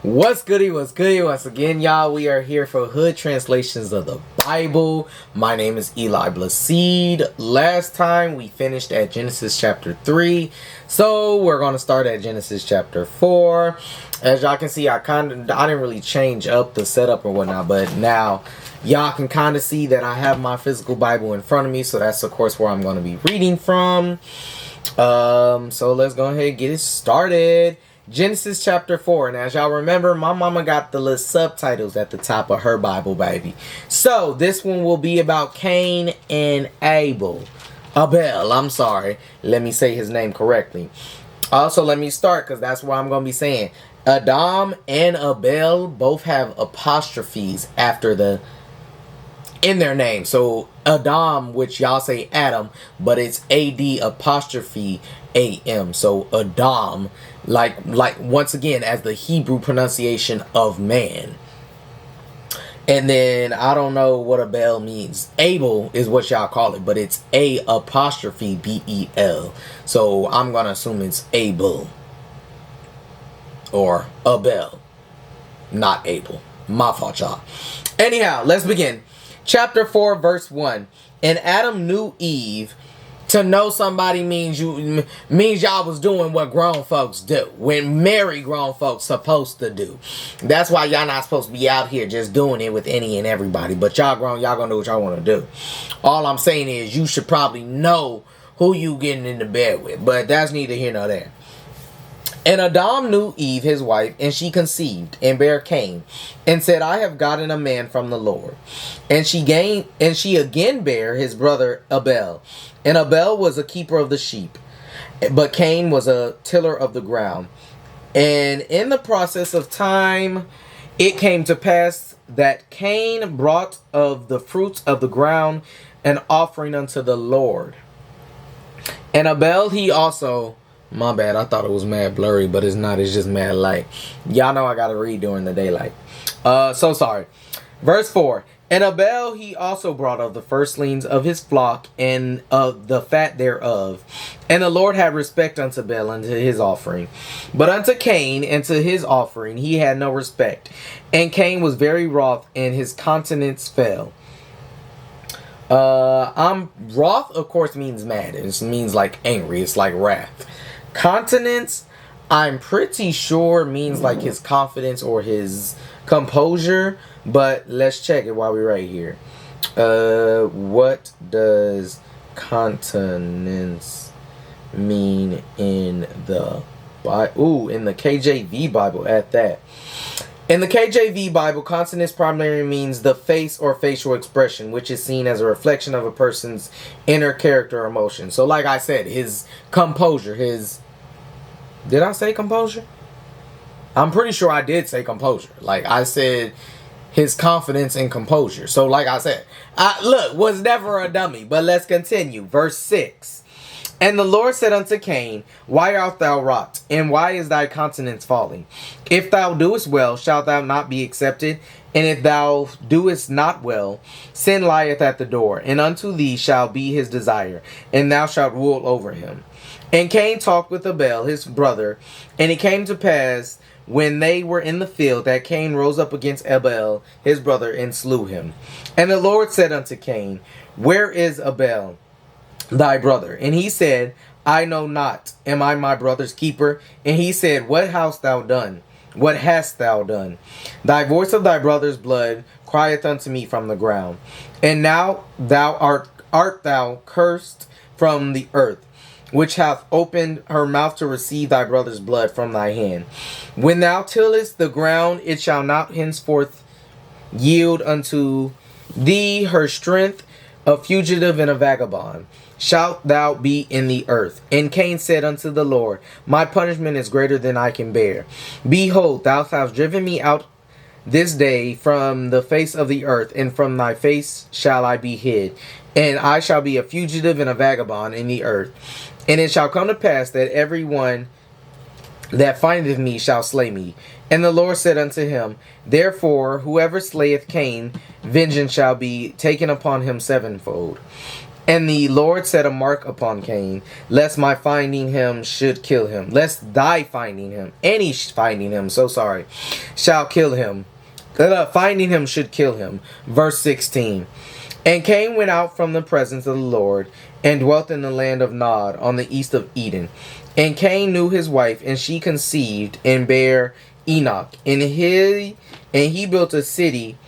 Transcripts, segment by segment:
What's goody, what's goody? Once again, y'all, we are here for Hood Translations of the Bible. My name is Eli Blacide. Last time we finished at Genesis chapter 3, so we're going to start at Genesis chapter 4. As y'all can see, I didn't really change up the setup or whatnot, but now y'all can kind of see that I have my physical Bible in front of me, so that's of course where I'm going to be reading from. So let's go ahead and get it started. Genesis chapter 4. And as y'all remember, my mama got the little subtitles at the top of her Bible, baby. So this one will be about Cain and Abel. Abel, I'm sorry. Let me say his name correctly. Also, let me start because that's what I'm going to be saying. Adam and Abel both have apostrophes in their name. So Adam, which y'all say Adam, but it's A-D apostrophe A-M. So Adam, like once again, as the Hebrew pronunciation of man. And then I don't know what Abel means. Abel is what y'all call it, but it's A apostrophe B-E-L. So I'm going to assume it's Abel or Abel, not Abel. My fault, y'all. Anyhow, let's begin. Chapter 4, verse 1. And Adam knew Eve. To know somebody means y'all was doing what grown folks do. When married grown folks supposed to do. That's why y'all not supposed to be out here just doing it with any and everybody. But y'all grown, y'all gonna do what y'all want to do. All I'm saying is you should probably know who you getting into bed with. But that's neither here nor there. And Adam knew Eve, his wife, and she conceived, and bare Cain, and said, I have gotten a man from the Lord. And she again bare his brother Abel. And Abel was a keeper of the sheep, but Cain was a tiller of the ground. And in the process of time, it came to pass that Cain brought of the fruits of the ground an offering unto the Lord. And Abel, he also... My bad, I thought it was mad blurry, but it's not. It's just mad light. Y'all know I gotta read during the daylight. So sorry. Verse 4. And Abel he also brought of the firstlings of his flock and of the fat thereof. And the Lord had respect unto Abel and to his offering. But unto Cain and to his offering he had no respect. And Cain was very wroth, and his countenance fell. Wroth, of course, means mad. It means like angry. It's like wrath. Countenance, I'm pretty sure means like his confidence or his composure, but let's check it while we're right here. What does countenance mean in the Bible? Ooh, in the KJV Bible at that. In the KJV Bible, countenance primarily means the face or facial expression, which is seen as a reflection of a person's inner character or emotion. So like I said, his composure, did I say composure? I'm pretty sure I did say composure. Like I said, his confidence and composure. So like I said, was never a dummy, but let's continue. Verse 6. And the Lord said unto Cain, Why art thou wroth, and why is thy countenance falling? If thou doest well, shalt thou not be accepted? And if thou doest not well, sin lieth at the door, and unto thee shall be his desire, and thou shalt rule over him. And Cain talked with Abel, his brother, and it came to pass, when they were in the field, that Cain rose up against Abel, his brother, and slew him. And the Lord said unto Cain, Where is Abel, thy brother? And he said, I know not. Am I my brother's keeper? And he said, What hast thou done? What hast thou done? Thy voice of thy brother's blood crieth unto me from the ground. And now art thou cursed from the earth, which hath opened her mouth to receive thy brother's blood from thy hand. When thou tillest the ground, it shall not henceforth yield unto thee her strength. A fugitive and a vagabond shalt thou be in the earth. And Cain said unto the Lord, My punishment is greater than I can bear. Behold, thou hast driven me out this day from the face of the earth, and from thy face shall I be hid. And I shall be a fugitive and a vagabond in the earth. And it shall come to pass that every one that findeth me shall slay me. And the Lord said unto him, Therefore, whoever slayeth Cain, vengeance shall be taken upon him sevenfold. And the Lord set a mark upon Cain, lest my finding him should kill him. Lest thy finding him, any finding him, so sorry, shall kill him. Finding him should kill him. Verse 16. And Cain went out from the presence of the Lord, and dwelt in the land of Nod, on the east of Eden. And Cain knew his wife, and she conceived, and bare Enoch. And he built a city,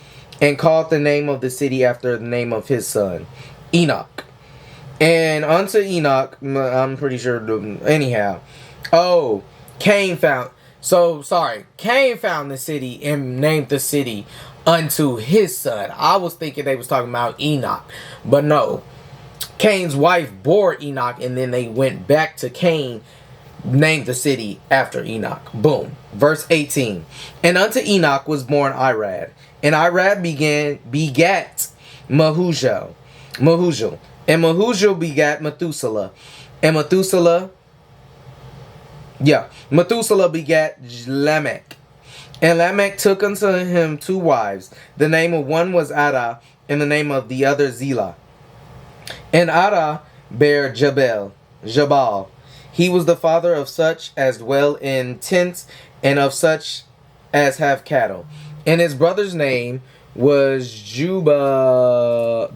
and called the name of the city after the name of his son, Enoch. And unto Enoch, I'm pretty sure, anyhow. Oh, Cain found the city and named the city unto his son. I was thinking they was talking about Enoch, but no. Cain's wife bore Enoch, and then they went back to Cain, named the city after Enoch. Boom. Verse 18. And unto Enoch was born Irad, and Irad begat Mehujael. And Mehujael begat Methuselah, and Methuselah begat Lamech. And Lamech took unto him 2 wives. The name of one was Ada, and the name of the other Zillah. And Ada bare Jabal. He was the father of such as dwell in tents, and of such as have cattle. And his brother's name was Jubal.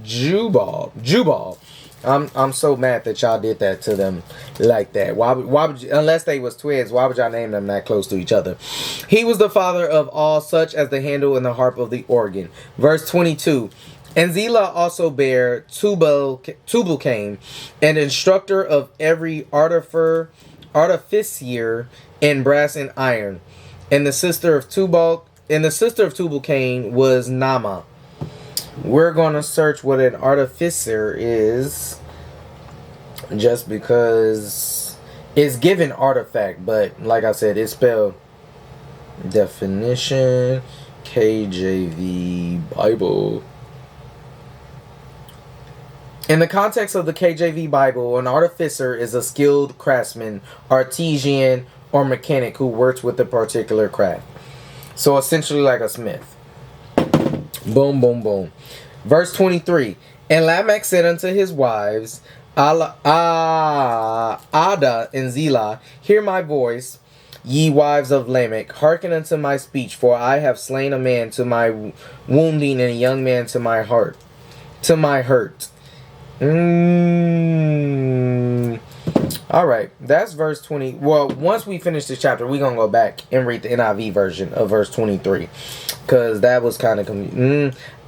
I'm so mad that y'all did that to them like that. Why would you, unless they was twins, why would y'all name them that close to each other? He was the father of all such as the handle and the harp of the organ. Verse 22. And Zillah also bare Tubal-Cain, an instructor of every artificer in brass and iron. And the sister of Tubal-Cain was Naamah. We're going to search what an artificer is, just because it's given artifact, but like I said, it's spelled definition, KJV Bible. In the context of the KJV Bible, an artificer is a skilled craftsman, artisan, or mechanic who works with a particular craft. So essentially like a smith. Boom, boom, boom. Verse 23. And Lamech said unto his wives, Ada and Zillah, hear my voice, ye wives of Lamech, hearken unto my speech, for I have slain a man to my wounding, and a young man to my hurt. Alright, that's verse 20. Well, once we finish this chapter, we're going to go back and read the NIV version of verse 23. Because that was kind of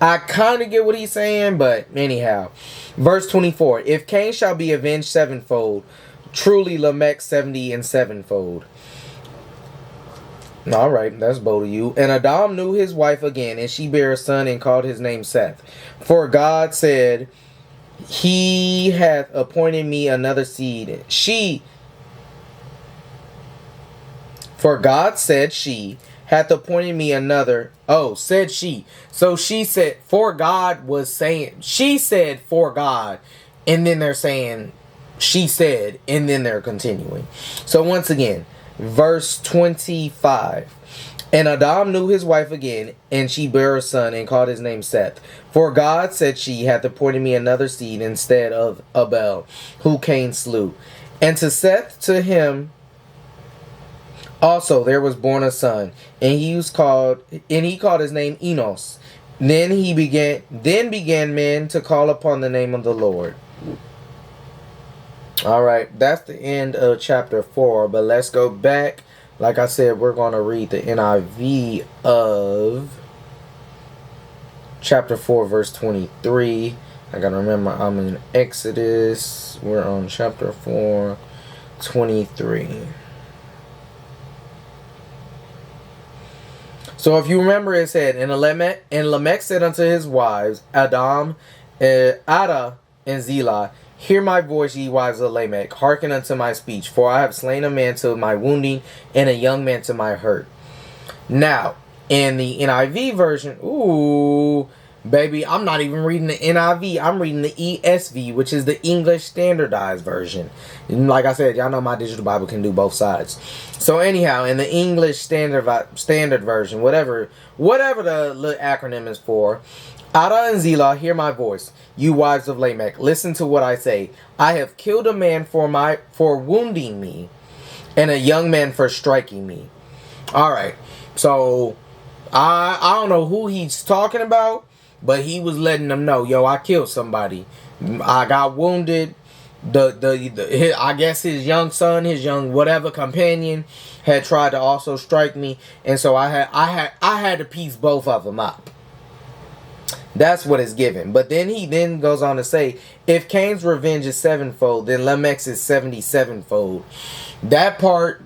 I kind of get what he's saying, but anyhow. Verse 24. If Cain shall be avenged 7-fold, truly Lamech 70 and 7-fold. Alright, that's bold of you. And Adam knew his wife again, and she bare a son and called his name Seth. For God said, he hath appointed me another seed. For God said she hath appointed me another. Oh, said she. So she said, for God was saying, she said for God. And then they're saying, she said, and then they're continuing. So once again, verse 25. And Adam knew his wife again, and she bare a son, and called his name Seth. For God, said she, hath appointed me another seed instead of Abel, who Cain slew. And to Seth, to him also there was born a son, and he called his name Enos. Then began men to call upon the name of the Lord. Alright, that's the end of chapter 4, but let's go back. Like I said, we're going to read the NIV of chapter 4, verse 23. I got to remember I'm in Exodus. We're on chapter 4, 23. So if you remember, it said, and Lamech said unto his wives, Ada and Zillah, hear my voice, ye wives of Lamech, hearken unto my speech, for I have slain a man to my wounding, and a young man to my hurt. Now, in the NIV version, ooh, baby, I'm not even reading the NIV, I'm reading the ESV, which is the English Standardized Version. And like I said, y'all know my digital Bible can do both sides. So anyhow, in the English Standard Version, whatever the little acronym is for, Ada and Zillah, hear my voice, you wives of Lamech. Listen to what I say. I have killed a man for wounding me, and a young man for striking me. All right, so I don't know who he's talking about, but he was letting them know, yo, I killed somebody. I got wounded. I guess his young son, his young whatever companion, had tried to also strike me, and so I had to piece both of them up. That's what it's given. But then he then goes on to say, if Cain's revenge is sevenfold, then Lamech's is 77-fold. That part,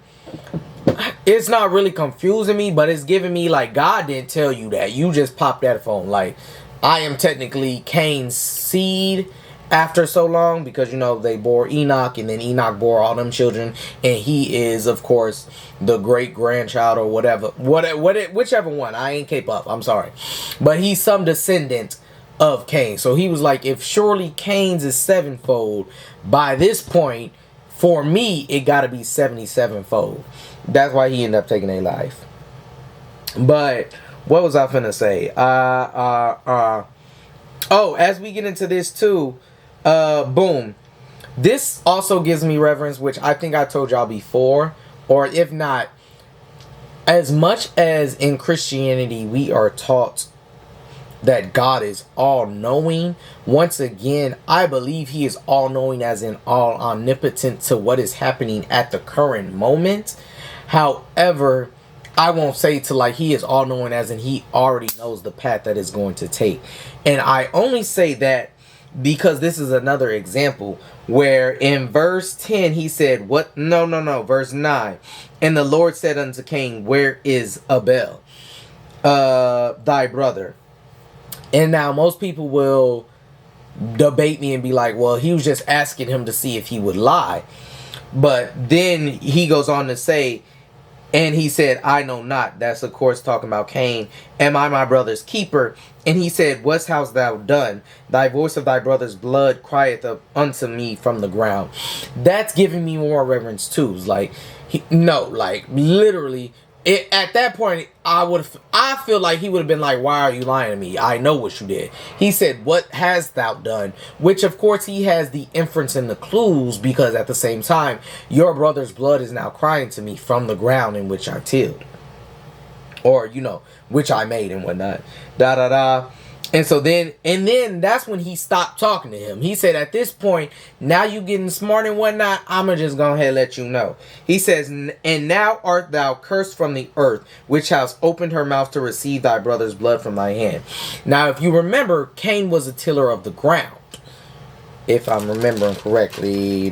it's not really confusing me, but it's giving me like, God didn't tell you that. You just popped that phone. Like, I am technically Cain's seed after so long, because, you know, they bore Enoch, and then Enoch bore all them children, and he is, of course, the great-grandchild or whatever, whichever one. I ain't keep up, I'm sorry, but he's some descendant of Cain. So he was like, if surely Cain's is sevenfold, by this point, for me, it gotta be 77-fold. That's why he ended up taking a life. But what was I finna say? Oh, as we get into this too, boom. This also gives me reverence, which I think I told y'all before, or if not, as much as in Christianity we are taught that God is all-knowing, once again, I believe he is all-knowing as in all omnipotent to what is happening at the current moment. However, I won't say to like he is all-knowing as in he already knows the path that is going to take. And I only say that because this is another example where in verse 10 he said, what? No, verse 9. And the Lord said unto Cain, where is Abel, thy brother? And now most people will debate me and be like, well, he was just asking him to see if he would lie. But then he goes on to say, and he said, I know not. That's, of course, talking about Cain. Am I my brother's keeper? And he said, what hast thou done? Thy voice of thy brother's blood crieth up unto me from the ground. That's giving me more reverence, too. It's like, literally, at that point, I feel like he would have been like, why are you lying to me? I know what you did. He said, what hast thou done? Which, of course, he has the inference and the clues, because at the same time, your brother's blood is now crying to me from the ground in which I tilled. Or, you know, which I made and whatnot. And so then that's when he stopped talking to him. He said, at this point, now you getting smart and whatnot, I'ma just go ahead and let you know. He says, and now art thou cursed from the earth, which has opened her mouth to receive thy brother's blood from thy hand. Now, if you remember, Cain was a tiller of the ground. If I'm remembering correctly.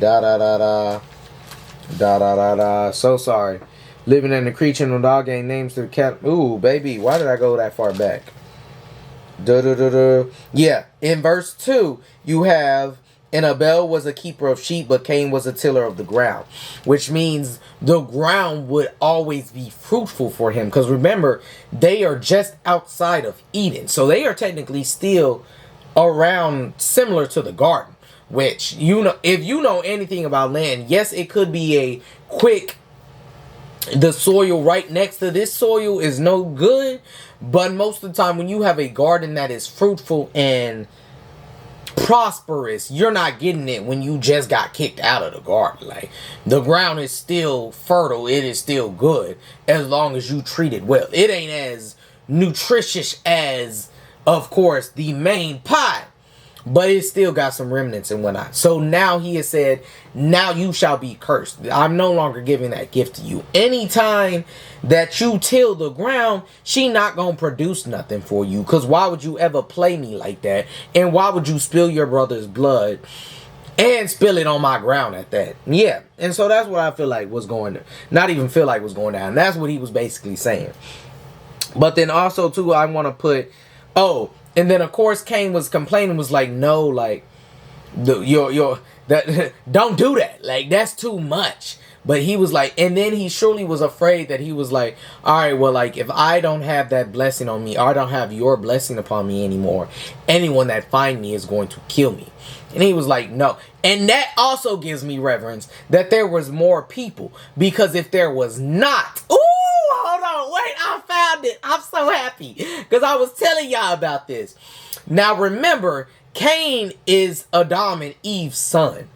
So sorry. Living in the creature and the dog ain't names to the cat. Ooh, baby, why did I go that far back? Yeah, in verse 2, you have, and Abel was a keeper of sheep, but Cain was a tiller of the ground. Which means the ground would always be fruitful for him. Because remember, they are just outside of Eden. So they are technically still around similar to the garden. Which, you know, if you know anything about land, yes, it could be a quick, the soil right next to this soil is no good. But most of the time when you have a garden that is fruitful and prosperous, you're not getting it when you just got kicked out of the garden. Like, the ground is still fertile. It is still good as long as you treat it well. It ain't as nutritious as, of course, the main pot, but it still got some remnants and whatnot. So now he has said, now you shall be cursed. I'm no longer giving that gift to you. Anytime that you till the ground, she not gonna produce nothing for you. Because why would you ever play me like that? And why would you spill your brother's blood and spill it on my ground at that? Yeah. And so that's what I feel like was going to, not even feel like was going down. That's what he was basically saying. But then also too, I want to put, and then of course Cain was complaining, was like, no, like, that don't do that. Like, that's too much. But he was like, and then he surely was afraid that he was like, all right, well, like, if I don't have that blessing on me, or I don't have your blessing upon me anymore, anyone that find me is going to kill me. And he was like, no. And that also gives me reverence that there was more people. Because if there was not, hold on, wait, I found it. I'm so happy. Because I was telling y'all about this. Now remember, Cain is Adam and Eve's son.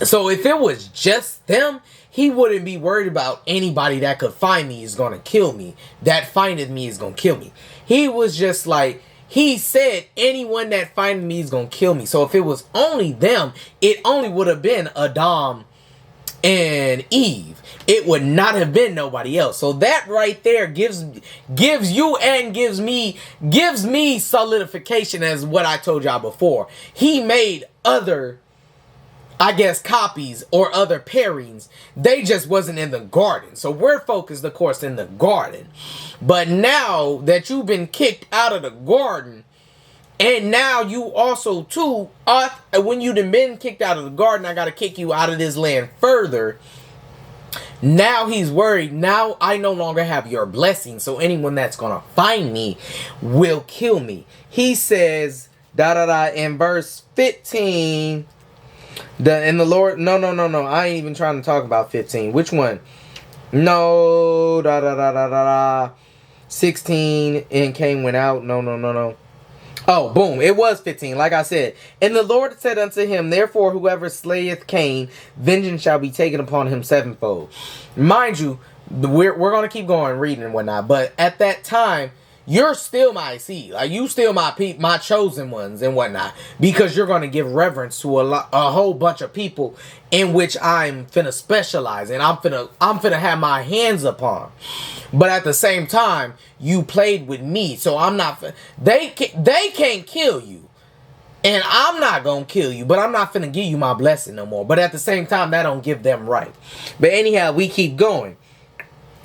So if it was just them, he wouldn't be worried about anybody that could find me is going to kill me. That findeth me is going to kill me. He was just like, he said anyone that findeth me is going to kill me. So if it was only them, it only would have been Adam and Eve. It would not have been nobody else. So that right there gives you and gives me solidification as what I told y'all before. He made other, I guess, copies or other pairings. They just wasn't in the garden. So we're focused, of course, in the garden. But now that you've been kicked out of the garden, and now you also, too, when you've been kicked out of the garden, I got to kick you out of this land further. Now he's worried. Now I no longer have your blessing. So anyone that's going to find me will kill me. He says, in verse 15, and the Lord, no. I ain't even trying to talk about 15. Which one? No, 16, and Cain went out. No. Oh, boom. It was 15, like I said. And the Lord said unto him, therefore, whoever slayeth Cain, vengeance shall be taken upon him sevenfold. Mind you, we're going to keep going, reading and whatnot. But at that time, you're still my seed. Like, you still my chosen ones and whatnot. Because you're going to give reverence to a whole bunch of people in which I'm finna specialize. And I'm finna have my hands upon. But at the same time, you played with me. So I'm not... They can't kill you. And I'm not going to kill you. But I'm not finna give you my blessing no more. But at the same time, that don't give them right. But anyhow, we keep going.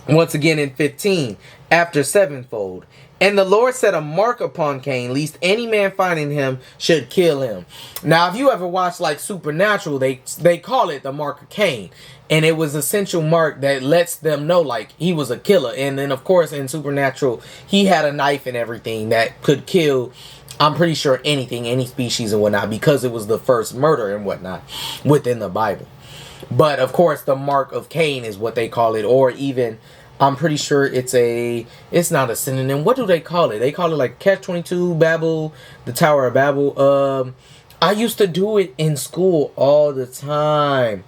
Once again in 15. After sevenfold. And the Lord set a mark upon Cain, lest any man finding him should kill him. Now, if you ever watch like Supernatural, they call it the mark of Cain. And it was an essential mark that lets them know like he was a killer. And then, of course, in Supernatural, he had a knife and everything that could kill, I'm pretty sure, anything, any species and whatnot, because it was the first murder and whatnot within the Bible. But, of course, the mark of Cain is what they call it. Or even... I'm pretty sure it's not a synonym. What do they call it? They call it like Catch-22, Babel, the Tower of Babel. I used to do it in school all the time.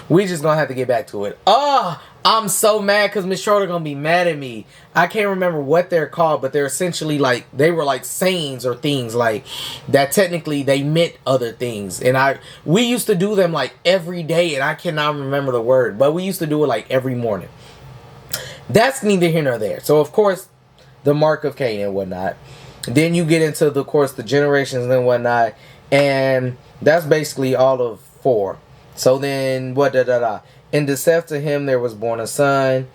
We just gonna have to get back to it. I'm so mad because Miss Schroeder gonna be mad at me. I can't remember what they're called, but they're essentially like, they were like sayings or things like that. Technically, they meant other things. And we used to do them like every day, and I cannot remember the word, but we used to do it like every morning. That's neither here nor there. So, of course, the mark of Cain and whatnot. Then you get into, of course, the generations and whatnot. And that's basically all of 4. So then, In the Seth to him there was born a son.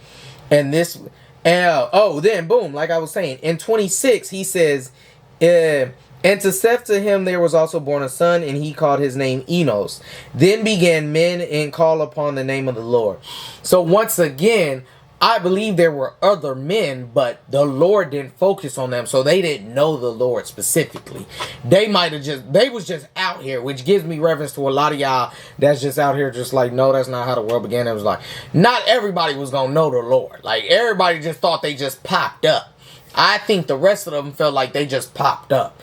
And this... then, boom, like I was saying. In 26, he says... And to Seth to him there was also born a son, and he called his name Enos. Then began men and called upon the name of the Lord. So, once again... I believe there were other men, but the Lord didn't focus on them, so they didn't know the Lord specifically. They was just out here, which gives me reference to a lot of y'all that's just out here just like, no, that's not how the world began. It was like, not everybody was going to know the Lord. Like, everybody just thought they just popped up. I think the rest of them felt like they just popped up.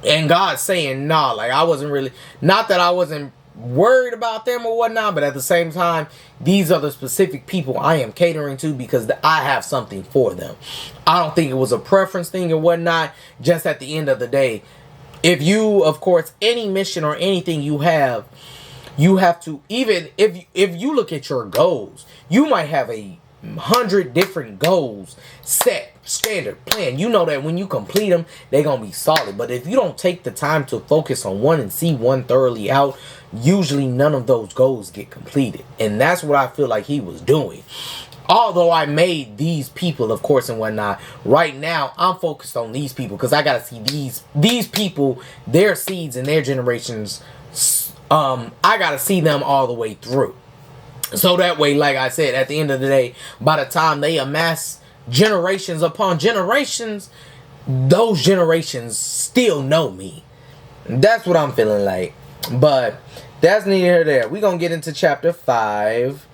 And God's saying, nah, like, I wasn't really, not that I wasn't worried about them or whatnot, but at the same time, these are the specific people I am catering to because I have something for them. I don't think it was a preference thing or whatnot. Just at the end of the day, if you, of course, any mission or anything you have to, even if you look at your goals, you might have 100 different goals set, standard, plan. You know that when you complete them, they're gonna be solid. But if you don't take the time to focus on one and see one thoroughly out, usually none of those goals get completed. And that's what I feel like he was doing. Although I made these people, of course, and whatnot, right now I'm focused on these people because I gotta see these people, their seeds and their generations. I gotta see them all the way through. So that way, like I said, at the end of the day, by the time they amass generations upon generations, those generations still know me. That's what I'm feeling like. But that's neither here nor there. We're going to get into chapter 5.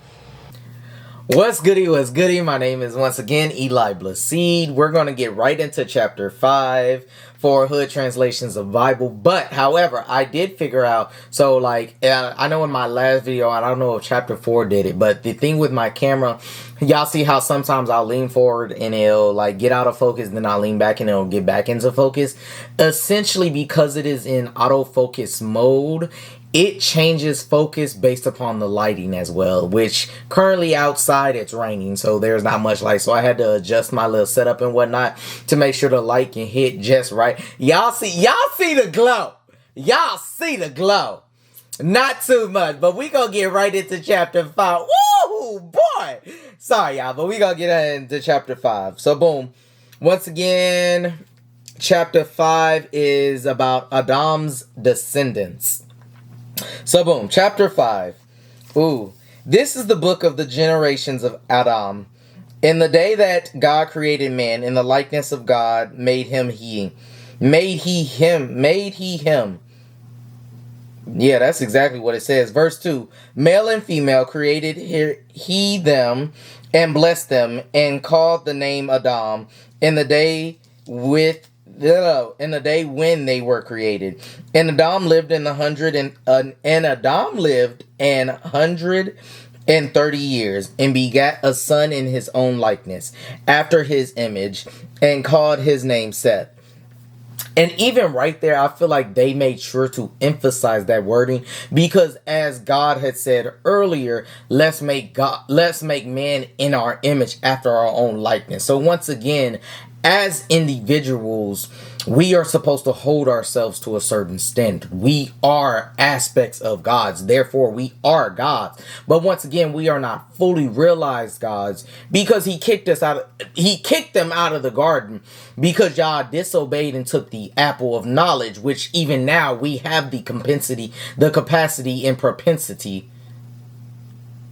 What's goody, what's goody? My name is once again Eli Blacide. We're going to get right into chapter 5 for Hood Translations of Bible. But, however, I did figure out, so like, I know in my last video, I don't know if chapter 4 did it, but the thing with my camera, y'all see how sometimes I'll lean forward and it'll like get out of focus, then I'll lean back and it'll get back into focus. Essentially, because it is in autofocus mode, it changes focus based upon the lighting as well, which currently outside it's raining, so there's not much light. So I had to adjust my little setup and whatnot to make sure the light can hit just right. Y'all see the glow. Y'all see the glow. Not too much, but we gonna get right into chapter 5. Woo, boy. Sorry, y'all, but we gonna get into chapter 5. So boom. Once again, chapter 5 is about Adam's descendants. So boom, chapter 5. Ooh, this is the book of the generations of Adam. In the day that God created man, in the likeness of God made he him. Yeah, that's exactly what it says. Verse 2, male and female created he them, and blessed them, and called the name Adam in the day when they were created. And Adam lived an 130 years, and begat a son in his own likeness, after his image, and called his name Seth. And even right there, I feel like they made sure to emphasize that wording, because as God had said earlier, let's make man in our image after our own likeness. So once again, as individuals, we are supposed to hold ourselves to a certain standard. We are aspects of gods. Therefore, we are gods. But once again, we are not fully realized gods, because he kicked them out of the garden because y'all disobeyed and took the apple of knowledge, which even now we have the capacity and propensity.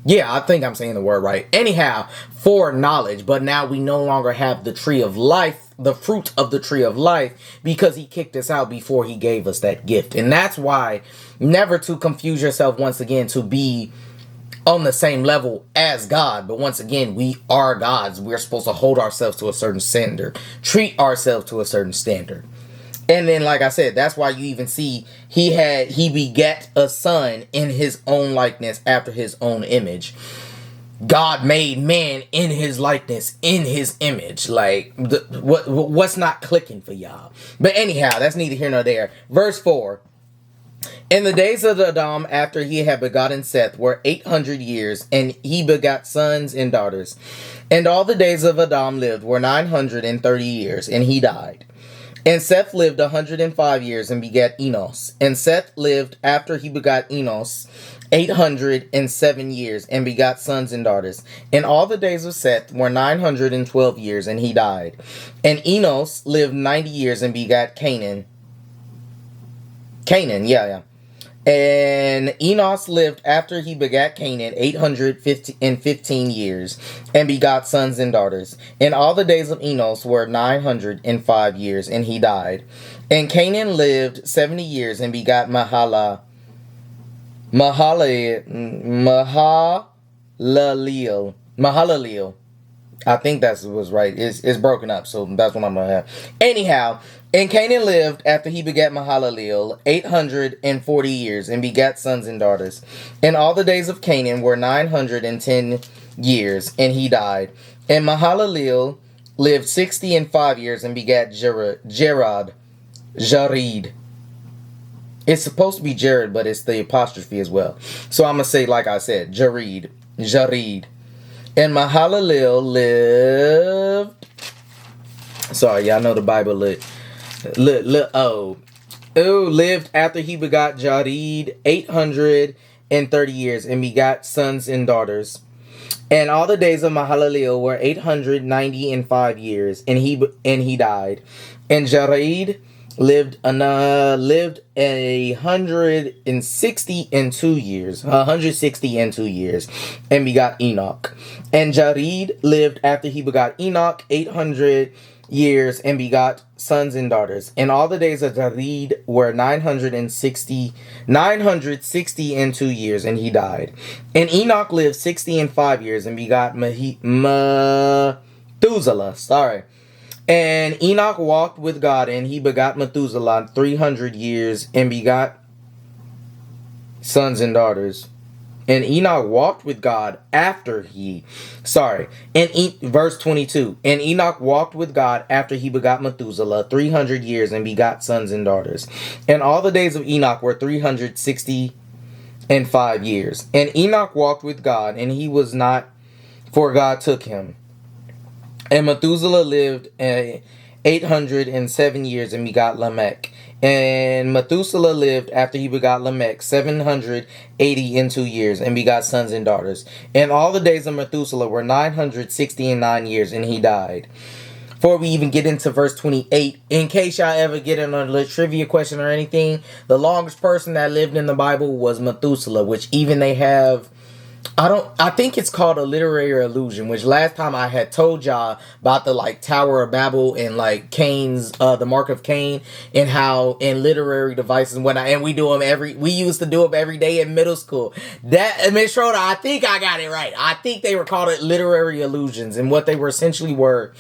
Yeah, I think I'm saying the word right. Anyhow, for knowledge. But now we no longer have the tree of life, the fruit of the tree of life, because he kicked us out before he gave us that gift. And that's why never to confuse yourself once again to be on the same level as God. But once again, we are gods. We're supposed to hold ourselves to a certain standard, treat ourselves to a certain standard. And then, like I said, that's why you even see he begat a son in his own likeness, after his own image. God made man in his likeness, in his image. Like, what's not clicking for y'all? But anyhow, that's neither here nor there. Verse 4. In the days of Adam, after he had begotten Seth, were 800 years, and he begot sons and daughters. And all the days of Adam lived were 930 years, and he died. And Seth lived 105 years and begat Enos. And Seth lived, after he begot Enos, 807 years and begot sons and daughters. And all the days of Seth were 912 years, and he died. And Enos lived 90 years and begat Canaan. And Enos lived, after he begat Canaan, 815 years, and begot sons and daughters. And all the days of Enos were 905 years, and he died. And Canaan lived 70 years, and begot Mahalalel. I think that was right. It's broken up, so that's what I'm going to have. Anyhow, and Canaan lived, after he begat Mahalalel, 840 years, and begat sons and daughters. And all the days of Canaan were 910 years, and he died. And Mahalalel lived 65 years, and begat Jared. It's supposed to be Jared, but it's the apostrophe as well. So I'm going to say, like I said, Jared. And Mahalalel lived... Sorry, y'all know the Bible lived, after he begot Jared, 830 years, and begot sons and daughters. And all the days of Mahalalel were 895 years, and he died. And Jared lived 160 and 2 years, and begot Enoch. And Jared lived after he begot Enoch 800 years, and begot sons and daughters. And all the days of Jared were 960 and 2 years, and he died. And Enoch lived 60 and 5 years, and begot Methuselah. Sorry. And Enoch walked with God, and he begot Methuselah 300 years, and begot sons and daughters. And Enoch walked with God after he, verse 22. And Enoch walked with God after he begot Methuselah 300 years, and begot sons and daughters. And all the days of Enoch were 360 and 5 years. And Enoch walked with God, and he was not, for God took him. And Methuselah lived 807 years, and begot Lamech. And Methuselah lived after he begot Lamech 780 and 2 years, and begot sons and daughters. And all the days of Methuselah were 969 years, and he died. Before we even get into verse 28, in case y'all ever get in a trivia question or anything, the longest person that lived in the Bible was Methuselah, which even they have, I think it's called a literary illusion, which last time I had told y'all about the Tower of Babel and Cain's, the Mark of Cain, and how in literary devices and whatnot, and we used to do them every day in middle school. Miss Schroeder, I think I got it right. I think they were called literary illusions, and what they were essentially were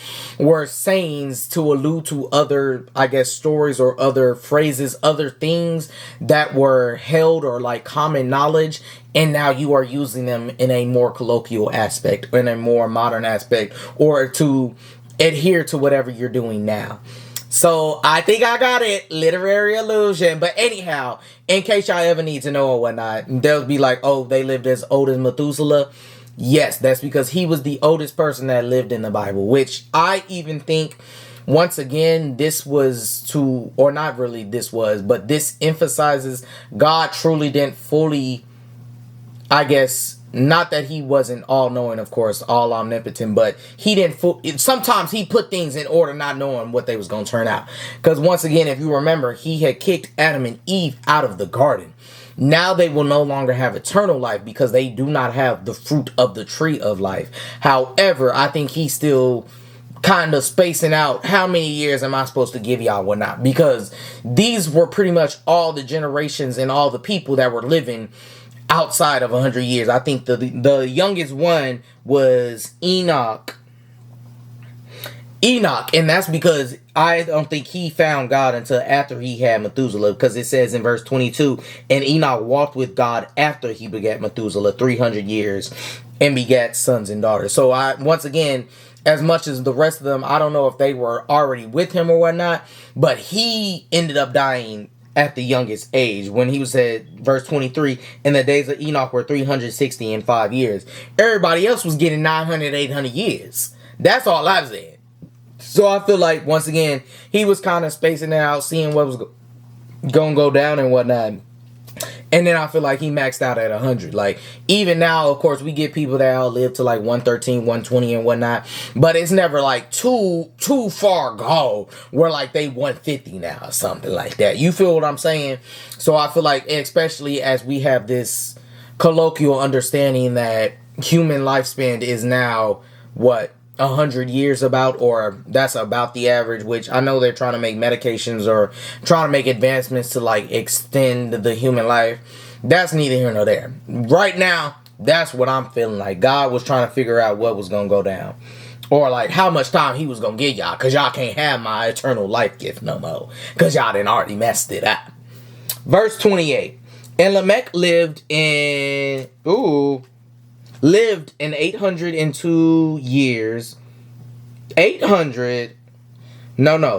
sayings to allude to other, I guess, stories or other phrases, other things that were held or common knowledge. And now you are using them in a more colloquial aspect, in a more modern aspect, or to adhere to whatever you're doing now. So I think I got it. Literary illusion. But anyhow, in case y'all ever need to know or whatnot, they'll be like, oh, they lived as old as Methuselah. Yes, that's because he was the oldest person that lived in the Bible, which I even think, once again, this emphasizes God truly didn't fully, I guess, not that he wasn't all-knowing, of course, all-omnipotent, but he didn't sometimes he put things in order not knowing what they was going to turn out. Because once again, if you remember, he had kicked Adam and Eve out of the garden. Now they will no longer have eternal life because they do not have the fruit of the tree of life. However, I think he's still kind of spacing out how many years am I supposed to give y'all, whatnot, because these were pretty much all the generations and all the people that were living outside of 100 years. I think the youngest one was Enoch, and that's because I don't think he found God until after he had Methuselah, because it says in verse 22, and Enoch walked with God after he begat Methuselah 300 years, and begat sons and daughters. So once again, as much as the rest of them, I don't know if they were already with him or whatnot, but he ended up dying at the youngest age, when he was at verse 23, and the days of Enoch were 360 and 5 years. Everybody else was getting 900, 800 years. That's all I'm saying. So I feel like, once again, he was kind of spacing it out, seeing what was going to go down and whatnot. And then I feel like he maxed out at 100. Even now, of course, we get people that all live to 113, 120 and whatnot. But it's never too far gone where they 150 now or something like that. You feel what I'm saying? So I feel like, especially as we have this colloquial understanding that human lifespan is now, 100 years about, or that's about the average, which I know they're trying to make medications or trying to make advancements to extend the human life. That's neither here nor there. Right now, that's what I'm feeling like. God was trying to figure out what was going to go down, or how much time he was going to give y'all, because y'all can't have my eternal life gift no more, because y'all done already messed it up. Verse 28, and Lamech lived in 802 years.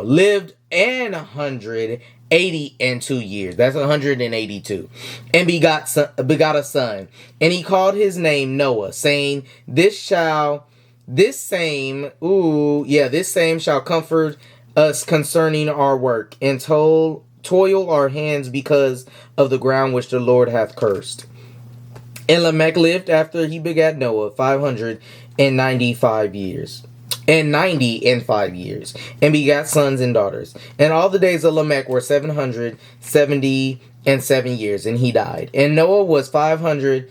Lived in 182 years. That's 182. And begot a son. And he called his name Noah, saying, this same shall comfort us concerning our work, and toil our hands because of the ground which the Lord hath cursed. And Lamech lived after he begat Noah 595 years. and 90 in 5 years, and begat sons and daughters. And all the days of Lamech were 777 years, and he died. And Noah was 500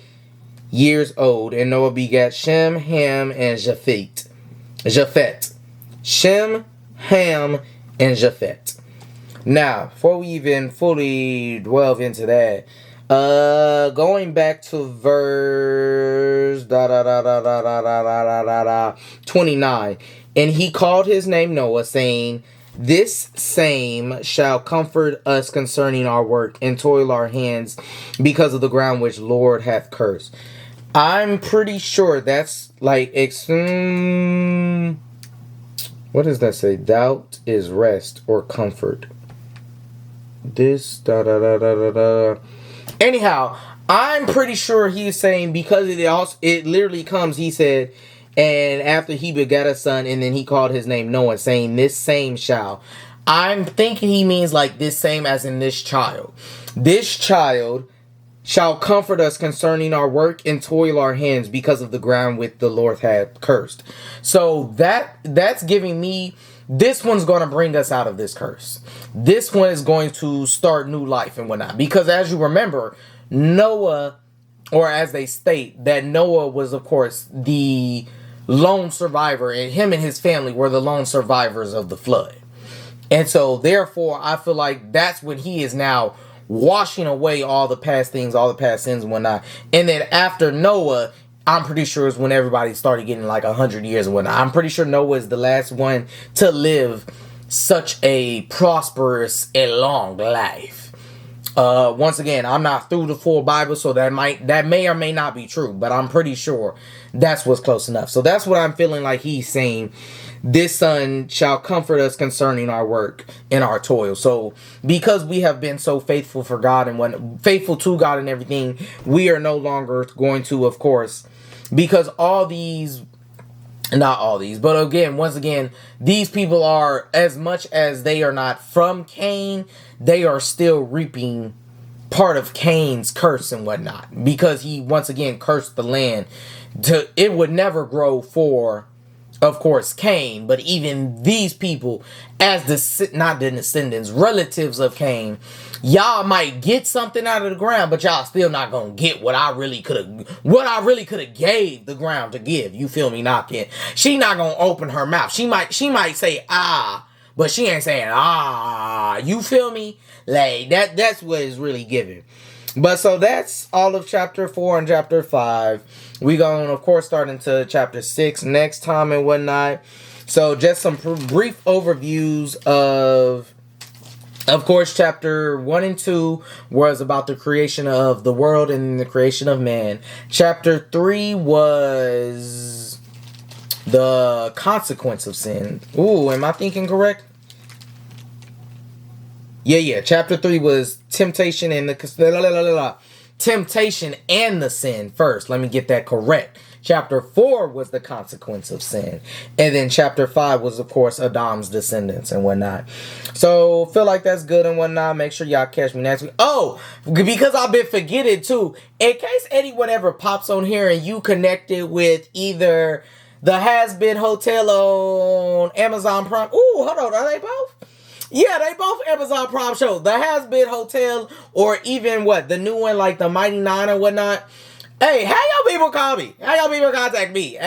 years old, and Noah begat Shem, Ham, and Japheth. Shem, Ham, and Japheth. Now, before we even fully delve into that, going back to verse 29, and he called his name Noah, saying, this same shall comfort us concerning our work and toil our hands because of the ground which Lord hath cursed. I'm pretty sure that's like, what does that say? Doubt is rest or comfort. This Anyhow, I'm pretty sure he's saying, because it literally comes, he said, and after he begat a son, and then he called his name Noah, saying, this same shall. I'm thinking he means like this same as in this child. This child shall comfort us concerning our work and toil our hands because of the ground which the Lord had cursed. So that's giving me, this one's going to bring us out of this curse. This one is going to start new life and whatnot. Because as you remember, Noah, or as they state, that Noah was, of course, the lone survivor, and him and his family were the lone survivors of the flood. And so, therefore, I feel like that's when he is now washing away all the past things, all the past sins and whatnot. And then after Noah, I'm pretty sure is when everybody started getting like 100 years and whatnot. I'm pretty sure Noah is the last one to live such a prosperous and long life. Once again, I'm not through the full Bible, so that may or may not be true, but I'm pretty sure that's what's close enough. So that's what I'm feeling like he's saying. This son shall comfort us concerning our work and our toil. So because we have been so faithful for God and faithful to God and everything, we are no longer going to, of course, because not all these, but again, once again, these people are, as much as they are not from Cain, they are still reaping part of Cain's curse and whatnot, because he once again cursed the land. It would never grow for, of course, Cain, but even these people, as not the descendants, relatives of Cain, y'all might get something out of the ground, but y'all still not gonna get what I really could have gave the ground to give. You feel me? She not gonna open her mouth. She might say ah, but she ain't saying ah. You feel me? Like that's what is really given. But so that's all of chapter 4 and chapter 5. We going to, of course, start into chapter 6 next time and whatnot. So just some brief overviews of course, chapter 1 and 2 was about the creation of the world and the creation of man. Chapter 3 was the consequence of sin. Ooh, am I thinking correct? Yeah. Chapter 3 was temptation and the sin first. Let me get that correct. Chapter 4 was the consequence of sin. And then chapter 5 was, of course, Adam's descendants and whatnot. So, feel like that's good and whatnot. Make sure y'all catch me next week. Oh, because I've been forgetting too. In case anyone ever pops on here and you connected with either the Has Been Hotel on Amazon Prime. Ooh, hold on. Are they both? Yeah, they both Amazon Prime shows. The Has Been Hotel, or even the new one, like the Mighty Nine or whatnot. Hey, how y'all people call me? How y'all people contact me?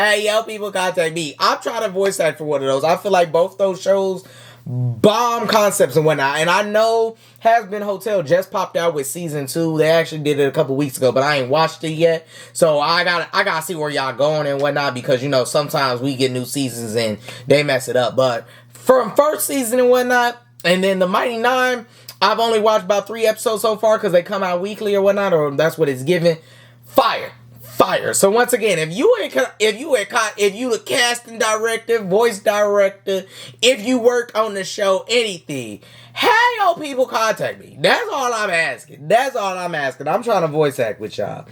I'm trying to voice act for one of those. I feel like both those shows bomb concepts and whatnot. And I know Has Been Hotel just popped out with season 2. They actually did it a couple weeks ago, but I ain't watched it yet. So I gotta see where y'all going and whatnot, because sometimes we get new seasons and they mess it up. But from first season and whatnot, and then the Mighty Nine, I've only watched about 3 episodes so far because they come out weekly or whatnot, or that's what it's given. Fire. So once again, if you the casting director, voice director, if you work on the show, anything, have your people contact me. That's all I'm asking. I'm trying to voice act with y'all.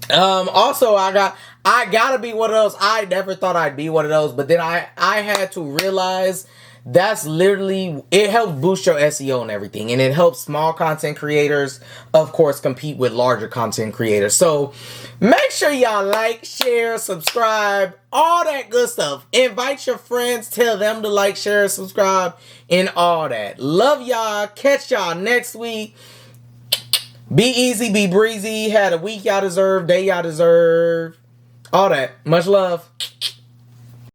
Also, I gotta be one of those. I never thought I'd be one of those, but then I had to realize that's literally, it helps boost your SEO and everything, and it helps small content creators, of course, compete with larger content creators. So make sure y'all like, share, subscribe, all that good stuff. Invite your friends, tell them to like, share, subscribe, and all that. Love y'all. Catch y'all next week. Be easy, be breezy. Had a week y'all deserve, day y'all deserve. All that. Much love.